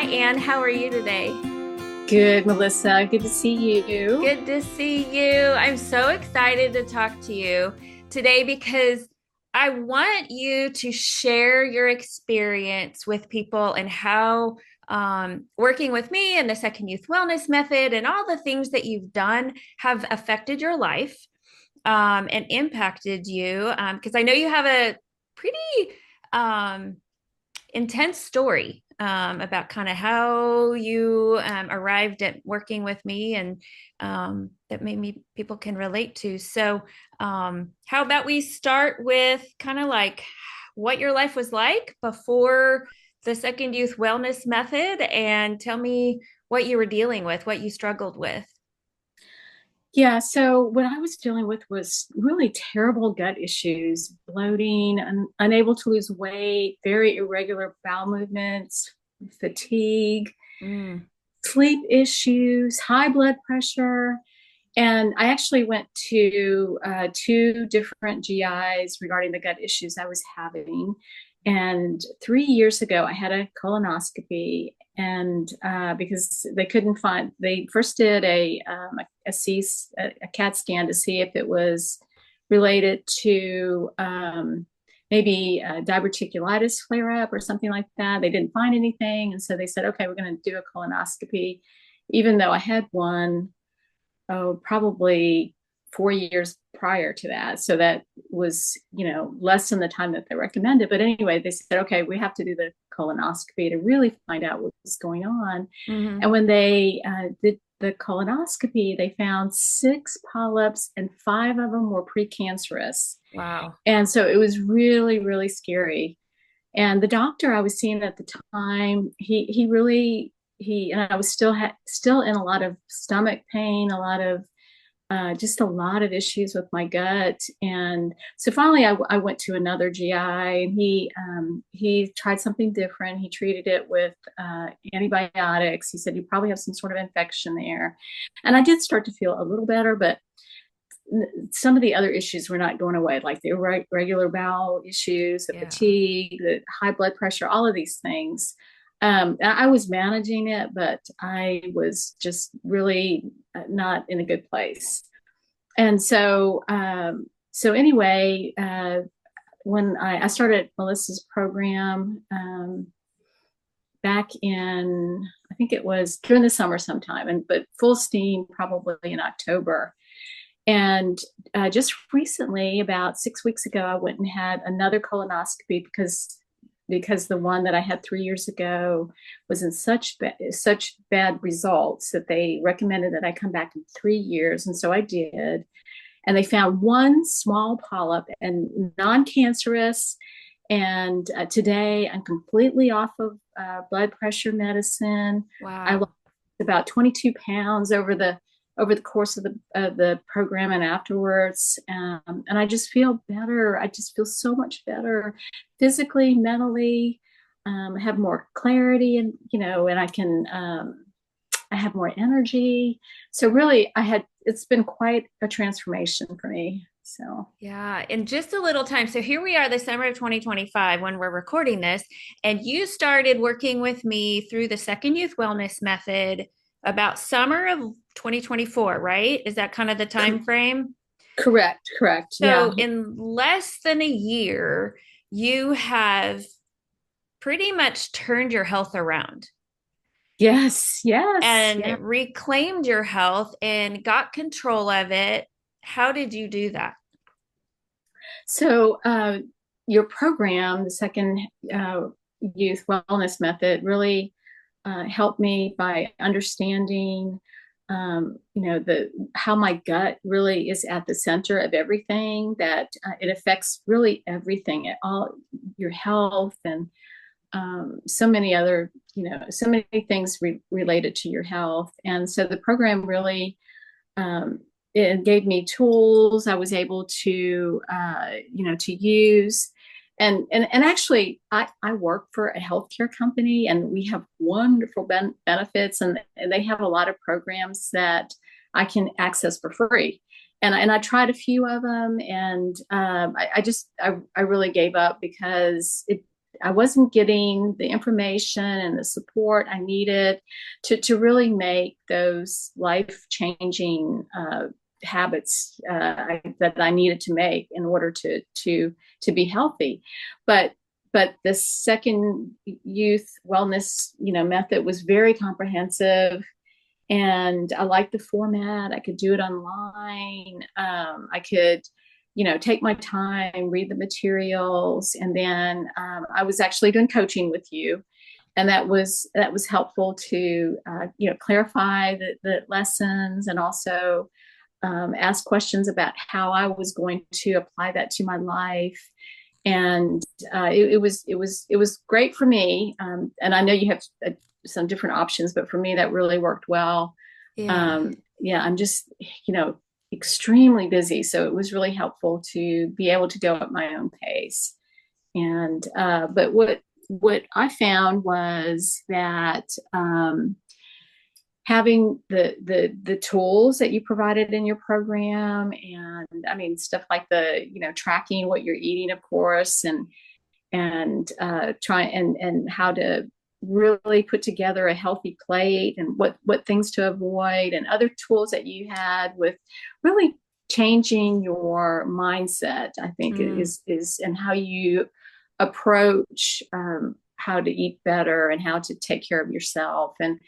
Hi, Anne. How are you today? Good, Melissa. Good to see you. Good to see you. I'm so excited to talk to you today because I want you to share your experience with people and how working with me and the Second Youth Wellness Method and all the things that you've done have affected your life and impacted you. Because I know you have a pretty um, intense story about kind of how you arrived at working with me and that maybe people can relate to. So, how about we start with kind of like what your life was like before the Second Youth Wellness Method and tell me what you were dealing with, what you struggled with. Yeah, so what I was dealing with was really terrible gut issues, bloating, unable to lose weight, very irregular bowel movements, fatigue, Mm, sleep issues, high blood pressure. And I actually went to two different GIs regarding the gut issues I was having. And 3 years ago, I had a colonoscopy, and because they couldn't find, they first did a CAT scan to see if it was related to maybe diverticulitis flare up or something like that. They didn't find anything, and so they said, "Okay, we're going to do a colonoscopy," even though I had one probably 4 years prior to that. So that was, less than the time that they recommended. But anyway, they said, okay, we have to do the colonoscopy to really find out what was going on. hmm. And when they did the colonoscopy, they found 6 polyps and 5 of them were precancerous. Wow. And so it was really, really scary. And the doctor I was seeing at the time, he really and I was still in a lot of stomach pain, a lot of just a lot of issues with my gut. And so finally, I went to another GI, and he tried something different. He treated it with antibiotics. He said you probably have some sort of infection there, and I did start to feel a little better, but some of the other issues were not going away, like the irregular bowel issues, the Yeah. fatigue, the high blood pressure, all of these things. I was managing it, but I was just really not in a good place. And so anyway, when I started Melissa's program back in, I think it was during the summer sometime, but full steam probably in October. And just recently, about 6 weeks ago, I went and had another colonoscopy because the one that I had 3 years ago was in such bad results that they recommended that I come back in 3 years, and so I did. And they found one small polyp and non-cancerous. And today, I'm completely off of blood pressure medicine. I Wow. lost about 22 pounds over the course of the program and afterwards. And I just feel better. I just feel so much better physically, mentally. I have more clarity, and and I have more energy. So really, it's been quite a transformation for me. So Yeah, in just a little time. So here we are, the summer of 2025, when we're recording this, and you started working with me through the Second Youth Wellness Method about summer of 2024, right? Is that kind of the time frame? correct. Yeah. So in less than a year, you have pretty much turned your health around Yes, and yeah. reclaimed your health and got control of it. How did you do that? So your program, the second uh, youth wellness method, really helped me by understanding, the how my gut really is at the center of everything. That it affects really everything, all your health, and so many other, so many things related to your health. And so the program really um, it gave me tools I was able to, to use. And actually, I work for a healthcare company, and we have wonderful benefits, and they have a lot of programs that I can access for free. And I tried a few of them, and I really gave up because I wasn't getting the information and the support I needed to really make those life changing habits that I needed to make in order to be healthy. But the second youth wellness, method was very comprehensive, and I liked the format. I could do it online. I could, take my time, read the materials, and then I was actually doing coaching with you, and that was helpful to clarify the lessons, and also ask questions about how I was going to apply that to my life. And it was great for me. And I know you have some different options, but for me that really worked well. Yeah. Yeah, I'm just extremely busy, so it was really helpful to be able to go at my own pace. And but what I found was that having the tools that you provided in your program, and I mean stuff like the tracking what you're eating, of course, and try and how to really put together a healthy plate, and what things to avoid, and other tools that you had with really changing your mindset, I think is and how you approach how to eat better, and how to take care of yourself, and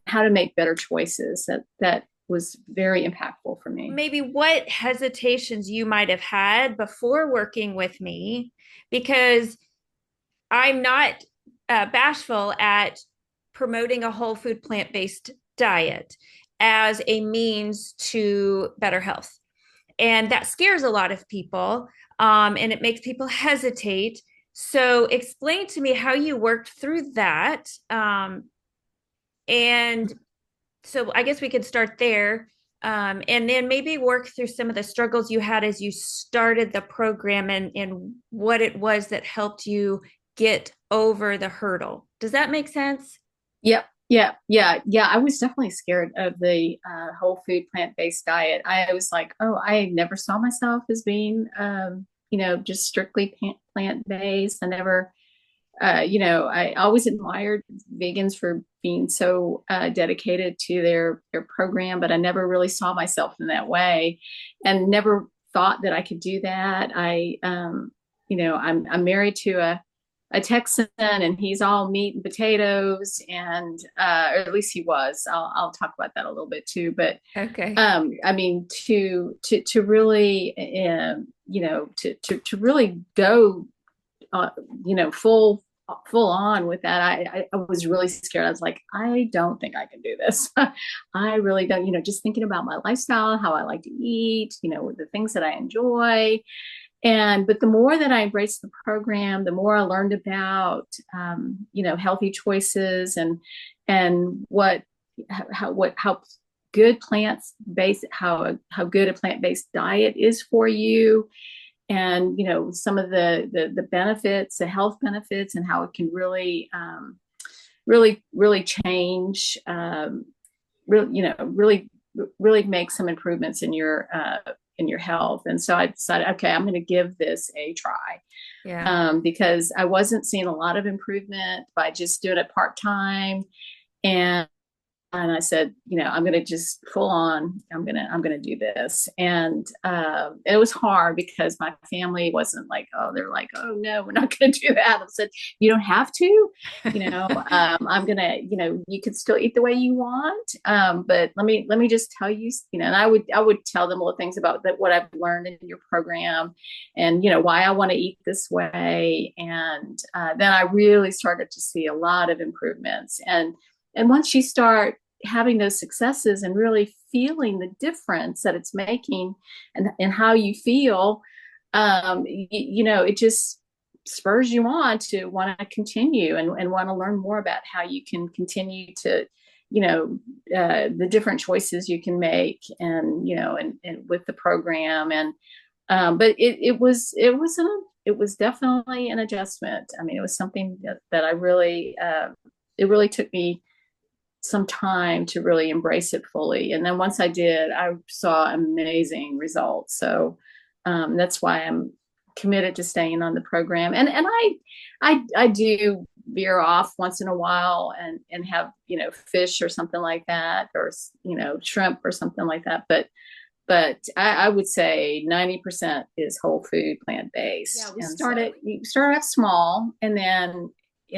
how to make better choices. That was very impactful for me. Maybe what hesitations you might have had before working with me, because I'm not bashful at promoting a whole food plant-based diet as a means to better health. And that scares a lot of people, and it makes people hesitate. So explain to me how you worked through that. And so I guess we could start there. And then maybe work through some of the struggles you had as you started the program, and what it was that helped you get over the hurdle. Does that make sense? Yep. Yeah. I was definitely scared of the whole food plant-based diet. I was like, oh, I never saw myself as being, just strictly plant-based. I never, I always admired vegans for being so dedicated to their program, but I never really saw myself in that way, and never thought that I could do that. I'm married to a Texan, and he's all meat and potatoes, and or at least he was. I'll talk about that a little bit too. But Okay. I mean, to really, to really go, full on with that. I was really scared. I was like, I don't think I can do this. I really don't. Just thinking about my lifestyle, how I like to eat, the things that I enjoy. But the more that I embraced the program, the more I learned about, healthy choices, and how good how good a plant-based diet is for you, and some of the benefits, the health benefits, and how it can really change, really make some improvements in your health. And so I decided, okay, I'm going to give this a try, Yeah. because I wasn't seeing a lot of improvement by just doing it part-time. And I said, I'm going to just full on, I'm going to do this. And it was hard because my family wasn't like, oh, they're like, oh no, we're not going to do that. I said, you don't have to, I'm going to, you could still eat the way you want. But let me just tell you, and I would tell them little things about what I've learned in your program, and, why I want to eat this way. And then I really started to see a lot of improvements. And once you start having those successes and really feeling the difference that it's making, and how you feel, it just spurs you on to want to continue, and want to learn more about how you can continue to, the different choices you can make, and, and with the program. And, but it was definitely an adjustment. I mean, it was something that I really, it really took me some time to really embrace it fully. And then once I did, I saw amazing results. So that's why I'm committed to staying on the program. And I do veer off once in a while and have, fish or something like that, or, shrimp or something like that. But I would say 90% is whole food, plant based. Yeah, We started off small, and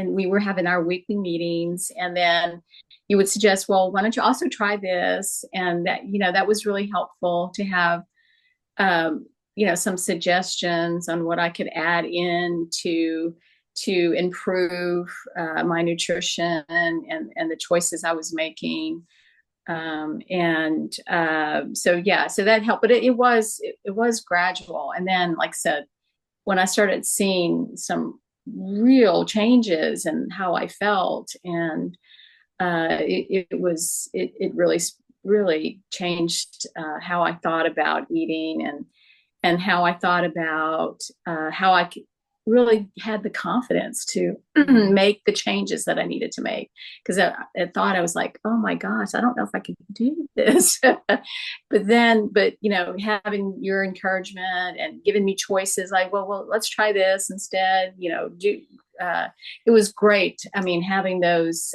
we were having our weekly meetings, and then you would suggest, well, why don't you also try this? And that was really helpful to have, some suggestions on what I could add in to improve my nutrition and the choices I was making. So that helped, but it was gradual. And then, like I said, when I started seeing some real changes in how I felt, and it really changed how I thought about eating, and how I thought about how I really had the confidence to make the changes that I needed to make. Because I was like, oh my gosh, I don't know if I can do this. but having your encouragement and giving me choices, like, well, let's try this instead. It was great. I mean, having those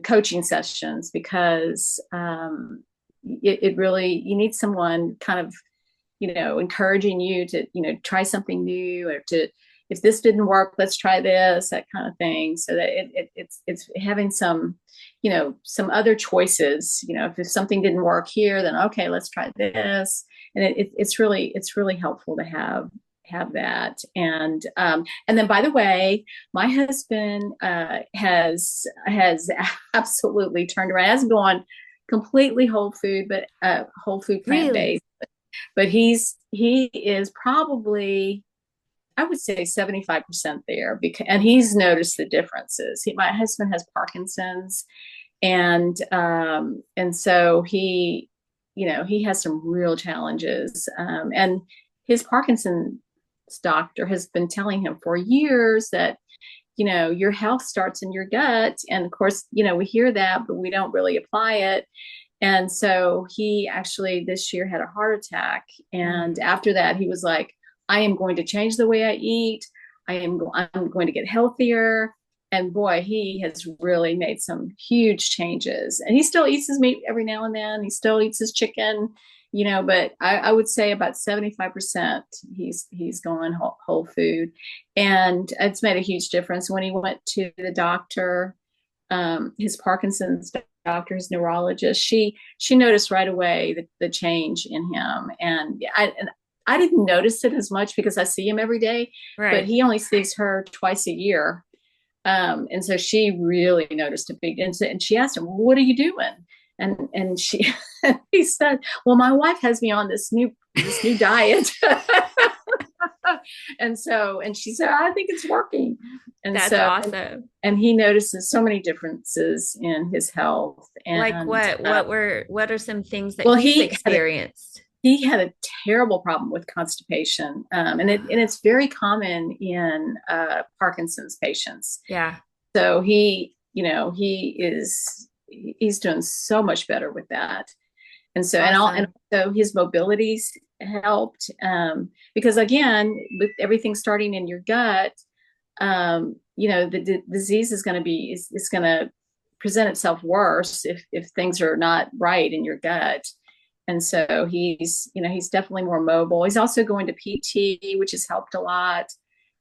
coaching sessions, because it really, you need someone kind of encouraging you to try something new, or to, if this didn't work, let's try this, that kind of thing. So that it's having some other choices. If something didn't work here, then okay, let's try this. And it's really helpful to have that. And then, by the way, my husband has absolutely turned around. Has gone completely whole food, but whole food, plant based. But he is probably, I would say, 75% there, and he's noticed the differences. My husband has Parkinson's, and so he has some real challenges, and his Parkinson's doctor has been telling him for years that your health starts in your gut. And of course, we hear that, but we don't really apply it. And so he actually this year had a heart attack. And after that, he was like, I am going to change the way I eat. I'm going to get healthier. And boy, he has really made some huge changes. And he still eats his meat every now and then. He still eats his chicken, but I would say about 75% he's going whole food. And it's made a huge difference. When he went to the doctor, his Parkinson's doctor, his neurologist, she noticed right away the change in him. And I didn't notice it as much because I see him every day, right. But he only sees her twice a year. And so she really noticed a big, and she asked him, well, what are you doing? And he said, well, my wife has me on this new diet. And she said, I think it's working. And that's awesome. And he notices so many differences in his health. And like what are some things that he's experienced? He had a terrible problem with constipation. And it's very common in Parkinson's patients. Yeah. So he's doing so much better with that. And so, awesome. and so his mobility's helped, because again, with everything starting in your gut, the disease is going to present itself worse if things are not right in your gut. And so he's definitely more mobile. He's also going to PT, which has helped a lot.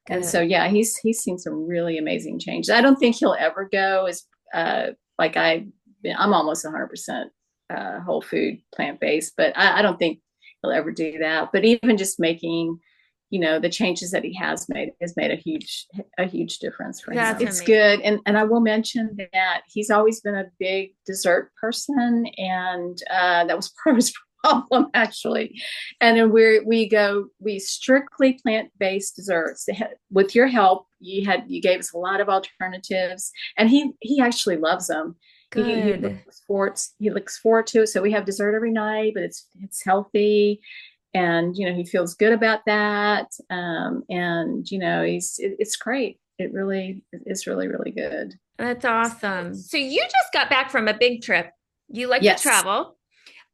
Good. And so, yeah, he's seen some really amazing changes. I don't think he'll ever go as I'm almost 100% whole food, plant-based, but I don't think he'll ever do that. But even just making, the changes that he has made a huge difference for him. It's amazing. Good. And I will mention that he's always been a big dessert person, and that was part of his problem, actually. And then we strictly plant-based desserts. With your help, you gave us a lot of alternatives, and he actually loves them. Good. He looks forward to it. So we have dessert every night, but it's healthy, and he feels good about that. And it's great. It really is really good. That's awesome. So you just got back from a big trip. You like yes. to travel.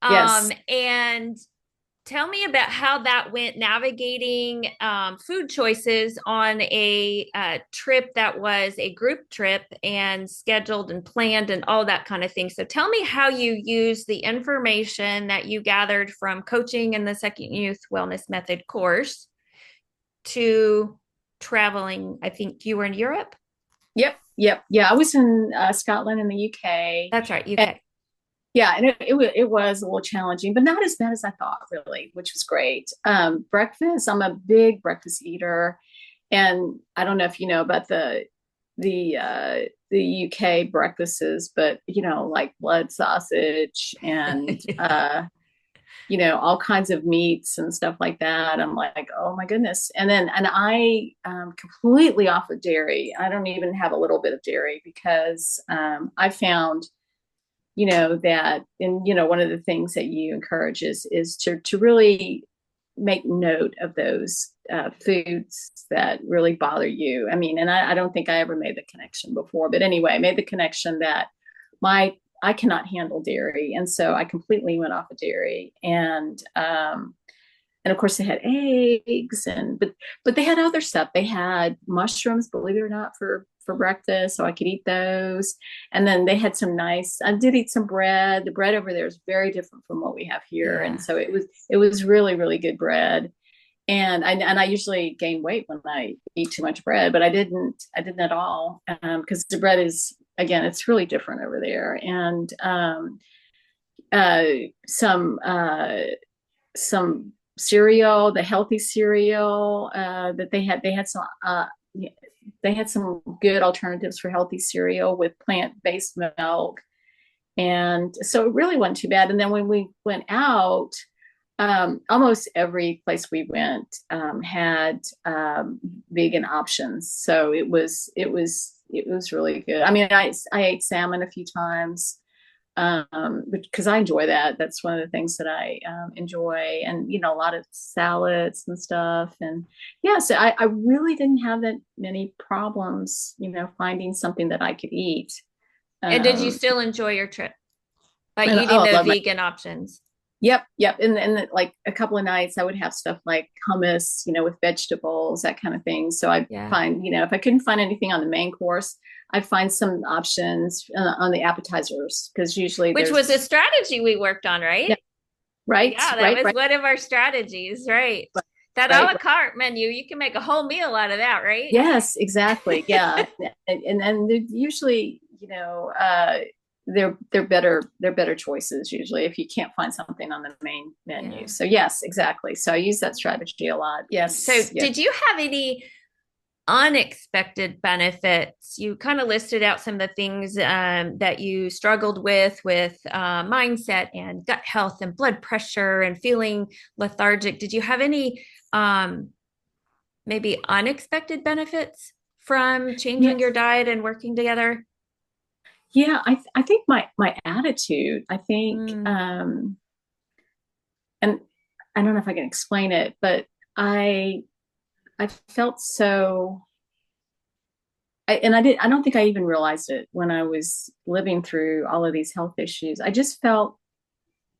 Yes. And Tell me about how that went navigating food choices on a trip that was a group trip and scheduled and planned and all that kind of thing. So tell me how you used the information that you gathered from coaching in the Second Youth Wellness Method course to traveling. I think you were in Europe. Yep, yep, yeah. I was in Scotland and the UK. That's right, And UK. yeah, and it was a little challenging, but not as bad as I thought, really, which was great. Breakfast, I'm a big breakfast eater, and I don't know if you know about the UK breakfasts, but like blood sausage and all kinds of meats and stuff like that. I'm like, oh my goodness. And I completely off of dairy. I don't even have a little bit of dairy because I found that, and one of the things that you encourage is to really make note of those foods that really bother you. I mean, and I don't think I ever made the connection before, but anyway, I made the connection that I cannot handle dairy, and so I completely went off of dairy. And of course they had eggs, but they had other stuff. They had mushrooms, believe it or not, for breakfast, so I could eat those. And then they had some nice. I did eat some bread. The bread over there is very different from what we have here, Yeah. and so it was really really good bread. And I usually gain weight when I eat too much bread, but I didn't at all, because the bread is, again, it's really different over there. And uh, some cereal, the healthy cereal that they had some good alternatives for healthy cereal with plant-based milk, and so it really wasn't too bad. And then when we went out, almost every place we went had vegan options, so it was really good. I mean, I ate salmon a few times, because I enjoy that. That's one of the things that I enjoy, and a lot of salads and stuff. And yeah, so I really didn't have that many problems, finding something that I could eat. And did you Um, still enjoy your trip by and eating oh, I the love my vegan options? Yep, yep. And like a couple of nights, I would have stuff like hummus, with vegetables, that kind of thing. So I'd Yeah. find, if I couldn't find anything on the main course, I'd find some options on the appetizers, because usually Which was a there's, strategy we worked on, yeah, right? right, Yeah, that right, was right, one of our strategies, right? That a right, la right. carte menu, you can make a whole meal out of that, right? Yes, exactly. Yeah. And they're usually, they're better choices usually if you can't find something on the main Yeah. menu. So yes, exactly. So I use that strategy a lot. So, Yes, yes. did you have any unexpected benefits? You kind of listed out some of the things that you struggled with mindset and gut health and blood pressure and feeling lethargic. Did you have any maybe unexpected benefits from Yeah, changing your diet and working together? yeah. I think my attitude. I think, Mm, and I don't know if I can explain it, but I I felt so. I don't think I even realized it when I was living through all of these health issues. I just felt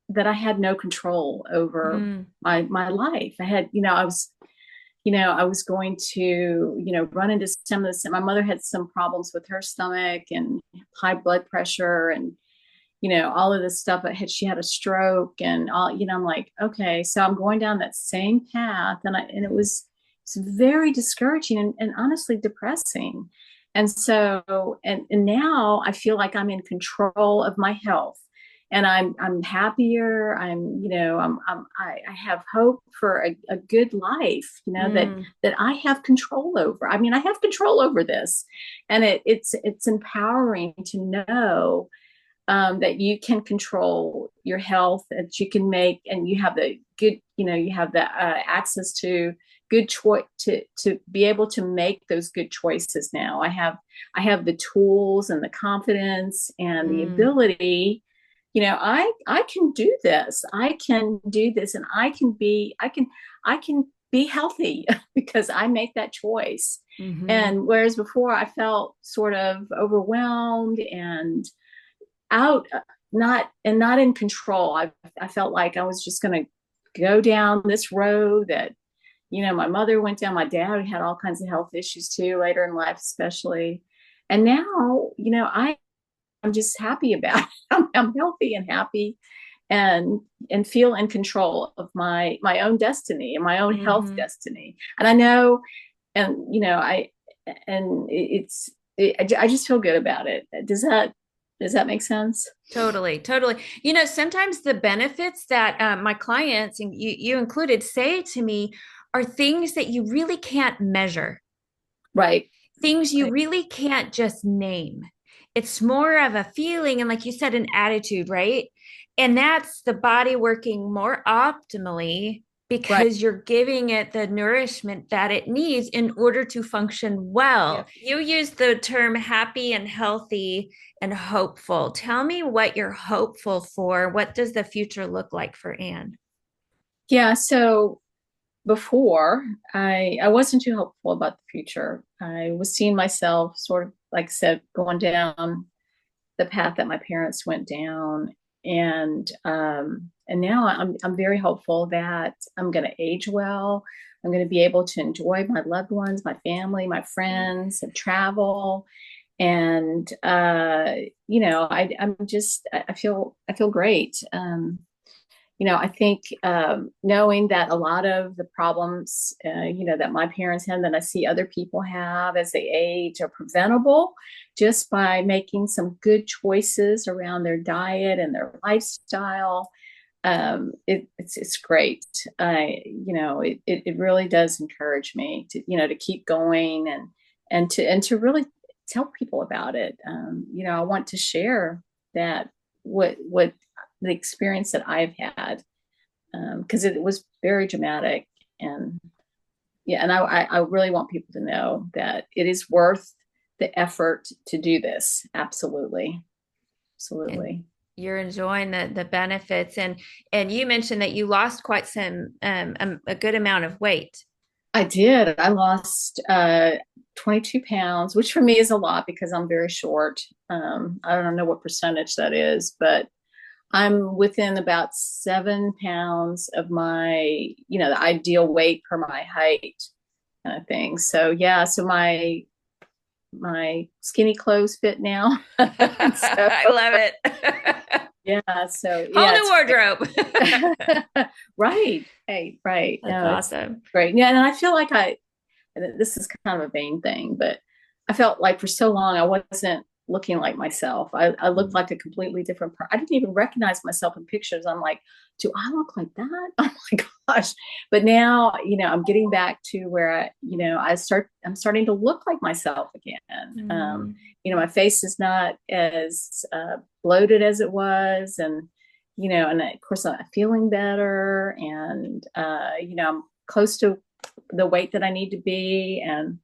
that I had no control over mm, my life. I was going to, run into some of this. My mother had some problems with her stomach and high blood pressure, and all of this stuff. She had a stroke and all. I'm like, okay, so I'm going down that same path, and it's very discouraging and honestly depressing. And so, and now I feel like I'm in control of my health, and I'm happier. I have hope for a good life, that mm, I have control over. I mean, I have control over this, and it's empowering to know that you can control your health, that you can make, and you have the good, you have the access to good choice to be able to make those good choices. Now I have the tools and the confidence and the mm, ability. I can do this. I can do this, and I can be healthy because I make that choice. mhm. And whereas before I felt sort of overwhelmed and out, not in control. I felt like I was just going to go down this road that, my mother went down. My dad had all kinds of health issues too, later in life, especially. And now, I'm just happy about it. I'm healthy and happy and feel in control of my own destiny and my own health Mm-hmm. destiny. And I know, and I just feel good about it. Does that make sense? Totally, totally. Sometimes the benefits that my clients and you included say to me are things that you really can't measure, Right. things you Right. really can't just name. It's more of a feeling and, like you said, an attitude, right? And that's the body working more optimally Right. because you're giving it the nourishment that it needs in order to function Yeah. well. You use the term happy and healthy and hopeful. Tell me what you're hopeful for. What does the future look like for Anne? Yeah. So before, I wasn't too hopeful about the future. I was seeing myself sort of, like I said, going down the path that my parents went down. And now I'm very hopeful that I'm going to age well. I'm going to be able to enjoy my loved ones, my family, my friends, and travel. And I feel great. I think knowing that a lot of the problems, that my parents had, that I see other people have as they age, are preventable just by making some good choices around their diet and their lifestyle. It's great. It really does encourage me to keep going and to really tell people about it. I want to share that what the experience that I've had, because it was very dramatic. And yeah, and I really want people to know that it is worth the effort to do this. Absolutely. And Absolutely. you're enjoying the benefits. And you mentioned that you lost quite some a good amount of weight. I did. I lost 22 pounds, which for me is a lot because I'm very short. I don't know what percentage that is, but I'm within about 7 pounds of the ideal weight per my height kind of thing. So yeah, so my skinny clothes fit now. So I love it. yeah, so Whole yeah, new it's wardrobe. great. Right. Hey, right. That's No, it's awesome. great. Yeah, and I feel like and this is kind of a vain thing, but I felt like for so long I wasn't looking like myself. I looked like a completely different person. I didn't even recognize myself in pictures. I'm like, do I look like that? Oh my gosh. But now, I'm getting back to where I'm starting to look like myself again. Mm. My face is not as bloated as it was. And of course I'm feeling better, and I'm close to the weight that I need to be, and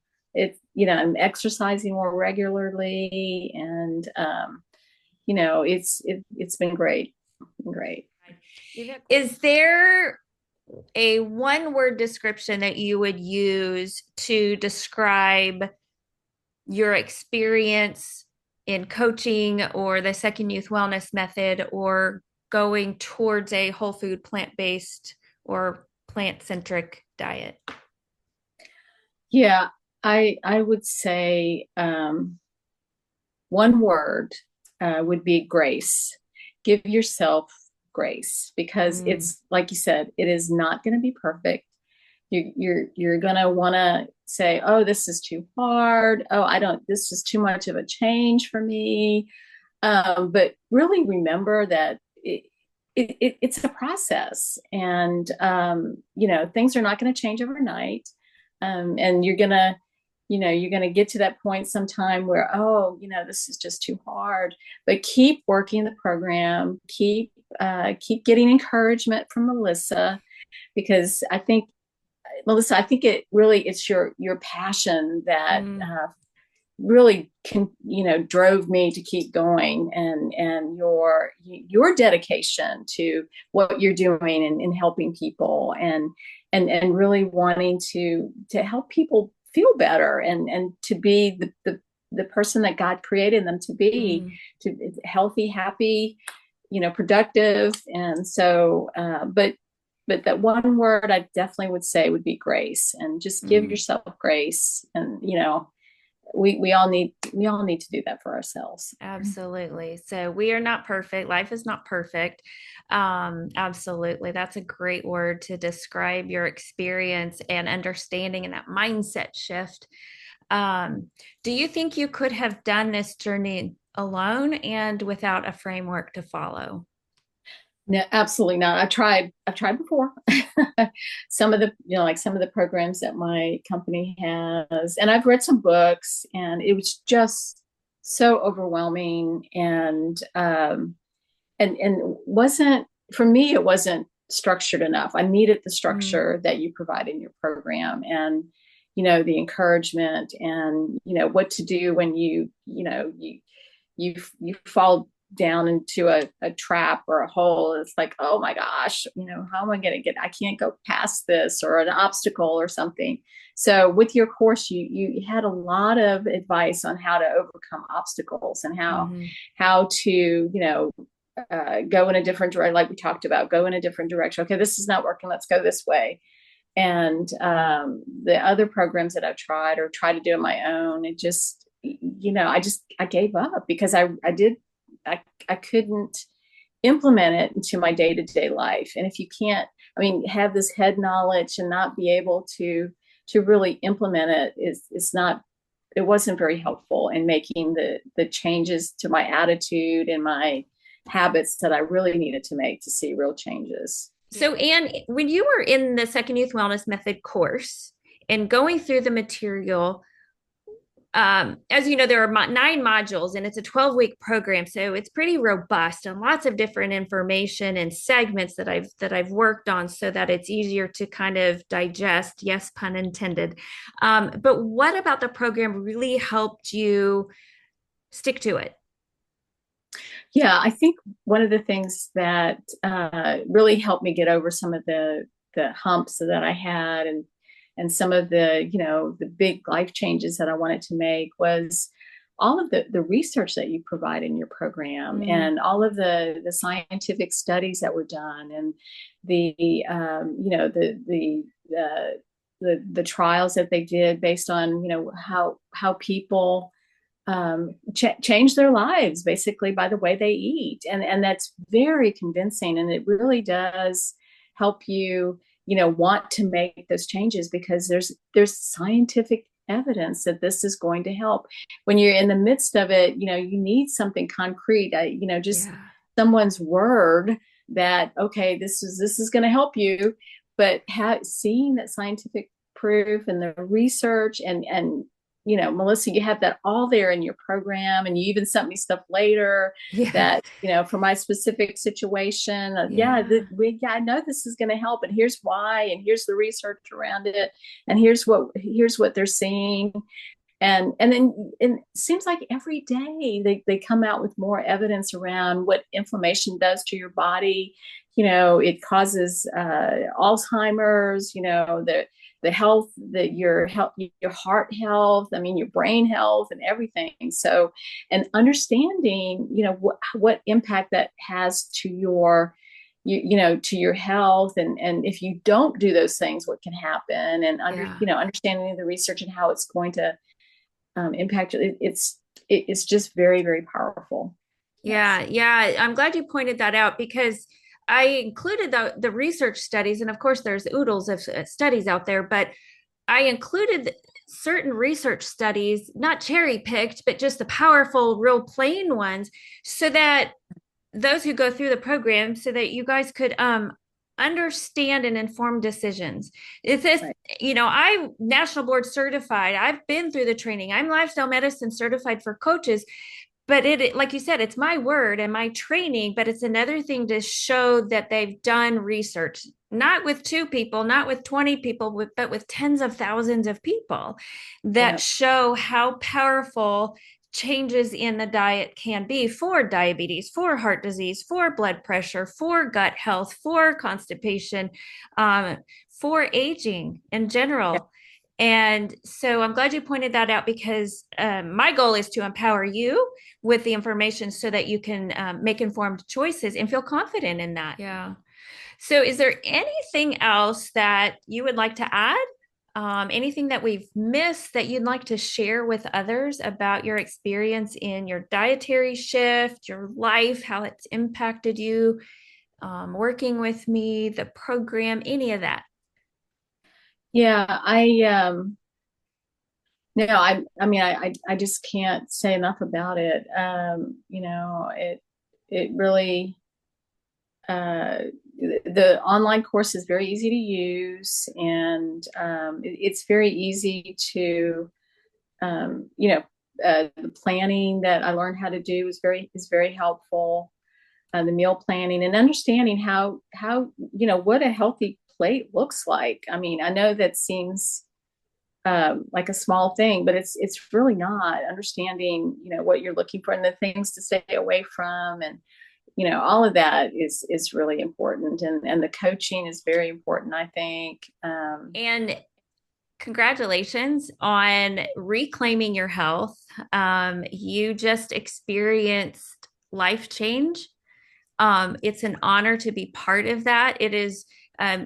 I'm exercising more regularly, and it's been great. Great. Is there a one word description that you would use to describe your experience in coaching or the second youth wellness method or going towards a whole food plant-based or plant-centric diet? Yeah, I would say one word would be grace. Give yourself grace, because Mm. it's like you said, it is not going to be perfect. You're going to want to say, oh, this is too hard. Oh, this is too much of a change for me. But really remember that it's a process, and things are not going to change overnight. And you're gonna get to that point sometime where, oh, this is just too hard. But keep working the program. Keep getting encouragement from Melissa, because Melissa, I think it's your passion that Mm. really drove me to keep going, and your dedication to what you're doing and helping people, and really wanting to help people feel better, and to be the person that God created them to be, Mm. to healthy, happy, productive. And so but but that one word I definitely would say would be grace, and just give Mm. yourself grace. And we all need to do that for ourselves. Absolutely. So we are not perfect. Life is not perfect. Absolutely. That's a great word to describe your experience and understanding and that mindset shift. Um, do you think you could have done this journey alone and without a framework to follow? No, absolutely not. I've tried before. Some of the, like some of the programs that my company has, and I've read some books, and it was just so overwhelming, and wasn't, for me, it wasn't structured enough. I needed the Mm, structure that you provide in your program, and the encouragement, and what to do when you fall down into a trap or a hole. It's like, oh my gosh, how am I going to I can't go past this, or an obstacle or something. So with your course, you had a lot of advice on how to overcome obstacles, and mhm. how to go in a different direction, like we talked about, go in a different direction. Okay, this is not working, let's go this way. And the other programs that I've tried or tried to do on my own, it just, I gave up, because I couldn't implement it into my day-to-day life. And if you can't, I mean, have this head knowledge and not be able to really implement it, it's not, it wasn't very helpful in making the changes to my attitude and my habits that I really needed to make to see real changes. So, Anne, when you were in the Second Youth Wellness Method course and going through the material, as you know, there are 9 modules and it's a 12-week program. So it's pretty robust and lots of different information and segments that I've worked on so that it's easier to kind of digest. Yes, pun intended. But what about the program really helped you stick to it? Yeah, I think one of the things that really helped me get over some of the humps that I had, and some of the big life changes that I wanted to make, was all of the research that you provide in your program, Mm, and all of the scientific studies that were done, and the the trials that they did based on how people change their lives basically by the way they eat, and that's very convincing, and it really does help you want to make those changes, because there's scientific evidence that this is going to help. When you're in the midst of it, you need something concrete, just yeah. someone's word that, okay, this is going to help you. But seeing that scientific proof and the research, and Melissa, you have that all there in your program, and you even sent me stuff later Yeah. that, for my specific situation, Yeah. I know this is going to help, and here's why, and here's the research around it, and here's what they're seeing. And then it seems like every day they come out with more evidence around what inflammation does to your body. It causes Alzheimer's, the health, that your health, your heart health, I mean, your brain health and everything. So, and understanding, what impact that has to to your health, and if you don't do those things, what can happen, and Yeah. understanding the research and how it's going to impact it. It's just very, very powerful. Yes. Yeah, yeah. I'm glad you pointed that out because I included the research studies, and of course, there's oodles of studies out there, but I included certain research studies, not cherry picked, but just the powerful, real plain ones, so that those who go through the program, so that you guys could understand and inform decisions. It's this, Right. I'm national board certified. I've been through the training. I'm lifestyle medicine certified for coaches, but it, like you said, it's my word and my training, but it's another thing to show that they've done research, not with 2 people, not with 20 people, but with tens of thousands of people that Yeah. show how powerful changes in the diet can be for diabetes, for heart disease, for blood pressure, for gut health, for constipation, um, for aging in Yeah. general. And so I'm glad you pointed that out because my goal is to empower you with the information so that you can make informed choices and feel confident in that. Yeah. So, is there anything else that you would like to add? Anything that we've missed that you'd like to share with others about your experience in your dietary shift, your life, how it's impacted you, working with me, the program, any of that? Yeah, no, I mean, I just can't say enough about it. It really, uh, the online course is very easy to use, and it's very easy to, the planning that I learned how to do is very helpful. The meal planning and understanding how what a healthy plate looks like. I mean, I know that seems like a small thing, but it's really not. Understanding what you're looking for and the things to stay away from, and all of that is really important. And the coaching is very important, I think. And congratulations on reclaiming your health. You just experienced life change. It's an honor to be part of that. It is,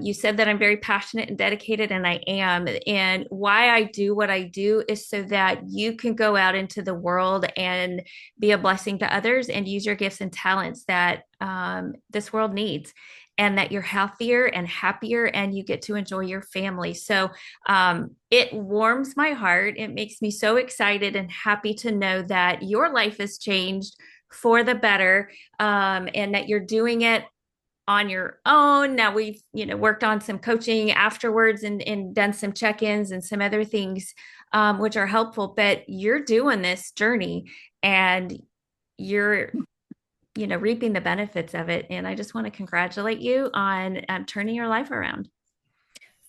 you said that I'm very passionate and dedicated, and I am. And why I do what I do is so that you can go out into the world and be a blessing to others and use your gifts and talents that this world needs, and that you're healthier and happier and you get to enjoy your family. So it warms my heart. It makes me so excited and happy to know that your life has changed for the better, and that you're doing it on your own. Now we've, worked on some coaching afterwards and done some check-ins and some other things, which are helpful, but you're doing this journey and you're, reaping the benefits of it. And I just want to congratulate you on turning your life around.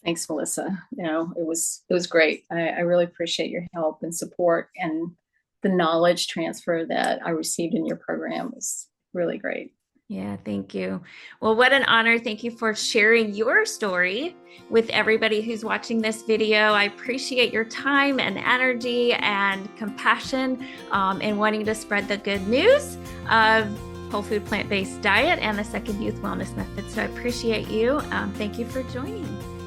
Thanks, Melissa. It was great. I really appreciate your help and support, and the knowledge transfer that I received in your program was really great. Yeah, thank you. Well, what an honor. Thank you for sharing your story with everybody who's watching this video. I appreciate your time and energy and compassion, in wanting to spread the good news of whole food plant-based diet and the second youth wellness method. So I appreciate you. Thank you for joining.